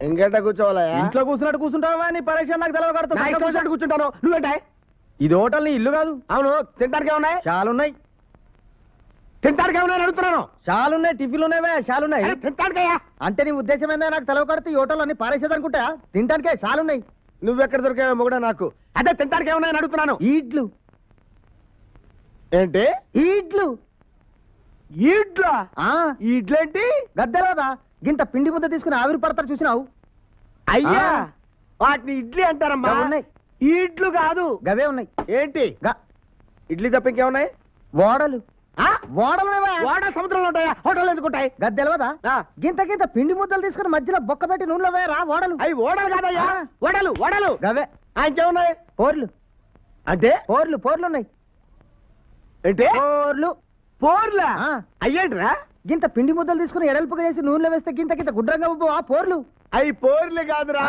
ఇంకేట కూర్చోవాలా? ఇంట్లో కూర్చున్నట్టు కూర్చుంటావా నీ పరీక్ష నాకు తెలవకడతా కూర్చుంటాను. నువ్వేంటే? ఇది హోటల్ నీ ఇల్లు కాదు. అవును, తింటానికే ఉన్నాయి. చాలున్నాయి. తింటానికే ఉన్నాయి అడుగుతున్నాను. చాలున్నాయి, టిఫిన్లు ఉన్నావే, చాలున్నాయి. తింటానికయ్యా అంటే నీ ఉద్దేశం ఏందా? నాకు తెలవకడితే ఈ హోటల్ అన్ని పారేసేదనుకుంటా. తింటానికే చాలున్నాయి. నువ్వెక్కడ దొరికావో మొగుడా నాకు? అదే తింటానికే ఉన్నాయని అడుగుతున్నాను. ఈడ్లు. ఏంటి? ఈడ్లు. ఈడ్లా? ఈడ్లేంటి? గద్దెలోదా గింత పిండి ముద్ద తీసుకుని ఆవిరి పడతారు చూసినావు? అయ్యా, వాటిని ఇడ్లీ అంటారమ్మా. ఉన్నాయి. ఈడ్లు కాదు, గవే ఉన్నాయి. ఏంటి? ఇడ్లీ తప్ప ఇంకేమున్నాయి? ఓడలు. ఓడలు వాడ సముద్రంలో ఉంటాయా? హోటల్ ఎందుకు ఉంటాయి? గద్దెలవదా? గింత గింత పిండి ముద్దలు తీసుకుని మధ్యలో బొక్క పెట్టి నూనెలో వేయరా ఓడలు. అవి ఓడలు కాదయ్యా, ఓడలు. ఓడలు గవే. ఇంకేమున్నాయి? పోర్లు. అంటే పోర్లు ఉన్నాయి. ఏంటి? పోర్లు. పోర్లా? అయ్యేంట్రా? గింత పిండి ముద్దలు తీసుకుని ఎడల్పుగా చేసి నూనెలో వేస్తే గింత గింత గుడ్రంగా ఉబ్బు పోర్లు. అవి పోర్లు కాదురా,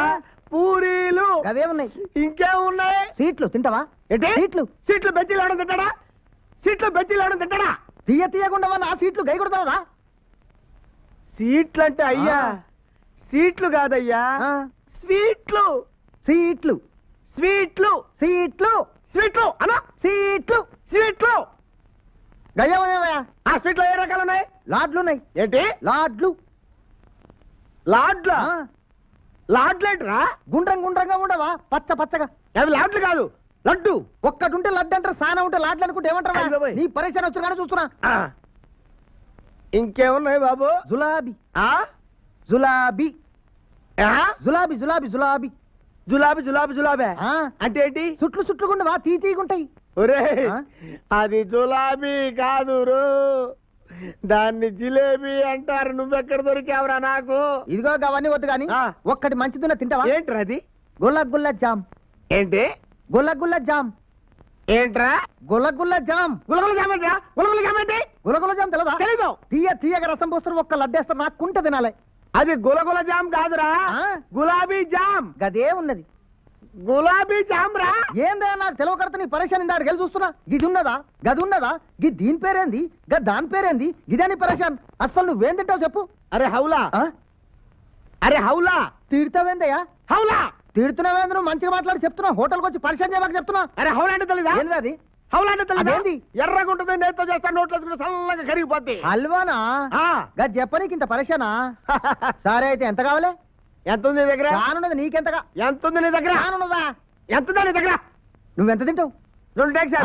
పూరీలు. అవే ఉన్నాయి. ఇంకేమున్నాయి? సీట్లు తింటావా? ఏంటి? సీట్లు. సీట్లు బెజ్జీలు అవడం తింటాడా? సీట్లు బెజ్జీలు అవడం తింటాడా? తీయకుండా ఆ సీట్లు గై కొడతావా? సీట్లు అంటే అయ్యా సీట్లు కాదయ్యా, స్వీట్లు. సీట్లు. స్వీట్లు. సీట్లు. స్వీట్లు అనా? సీట్లు. స్వీట్లు. గయ్యమయ్యా. ఆ స్వీట్లో ఏ రకాలు ఉన్నాయి? లాడ్లు ఉన్నాయి. ఏంటి? లాడ్లు. లాడ్లా? లాడ్లేంట్రా? గుండ్రంగా ఉండవా? పచ్చగా. అవి లాడ్లు కాదు, లడ్డు. ఒక్కటి ఉంటే లడ్డు అంటారు, సానా ఉంటే లాడ్లు అనుకుంటే ఏమంటారా? నీ పరిచయం వచ్చి కానీ చూస్తున్నా. ఇంకేమున్నాయి బాబు? జులాబీ. జులాబీ. జులాబీ. జులాబీ జులాబీ అంటే ఏంటి? చుట్లు గుండవా? తీగుంటాయి. ఒరే, అది జులాబీ కాదు, దాన్ని జిలేబీ అంటారు. నువ్వెక్కడ దొరికావురా నాకు? ఇదిగో అవన్నీ వద్దు గాని ఒక్కటి మంచిదిన్న తింటావా? ఏంట్రా అది? గుల్ల జామ్. ఏంటి? గుల్ల జామ్. ఏంట్రా? గుల్ల జామ్. గులగుల జామ్ ఏంట్రా? గులగుల జామ్ ఏంటి? గులగుల జామ్ తెలదా? తెలీదు. తీయగా రసం పోస్తారు, ఒక్క లడ్డేస్తారు, నాకు కుంట తినాలి. అది గులగుల జామ్ కాదురా, గులాబీ జామ్. గదే ఉన్నది. గులాబీ జామ్ రా. ఏందా నాకు తెలవకడత నీ పరేషాన్ ఇందాడు గెలి చూస్తున్నా. గిది ఉన్నదా? గది ఉన్నదా? దీని పేరేంది? దాని పేరేంది? ఇదేని పరేషాన్. అసలు నువ్వేం తింటావు చెప్పు? అరే హౌలా. అరే హౌలా. తిడతావేందయ్యా? హౌలా. తిడుతున్నావేంద్ర? నువ్వు మంచిగా మాట్లాడి చెప్తున్నా, హోటల్కి వచ్చి పరిచయం చేయమని చెప్తున్నా. అరే హౌలా అంటే తెలీదా? ఏంది అది? హౌలా అంటే తెలీదా? ఏంది? ఎర్రగుంటుంది, నేతో చేస్తాను, నోట్లో చల్లగా కరిగిపోద్ది. హల్వానా? గది చెప్పనీకి ఇంత పరేషానా? సరే అయితే ఎంత కావాలి? ఎంత ఉంది నీ దగ్గర? రానున్నది నీకెంతగా? ఎంత ఉంది నీ దగ్గర? రానున్నదా? ఎంత నీ దగ్గర? నువ్వెంత తింటావు? 2 టేక్స్.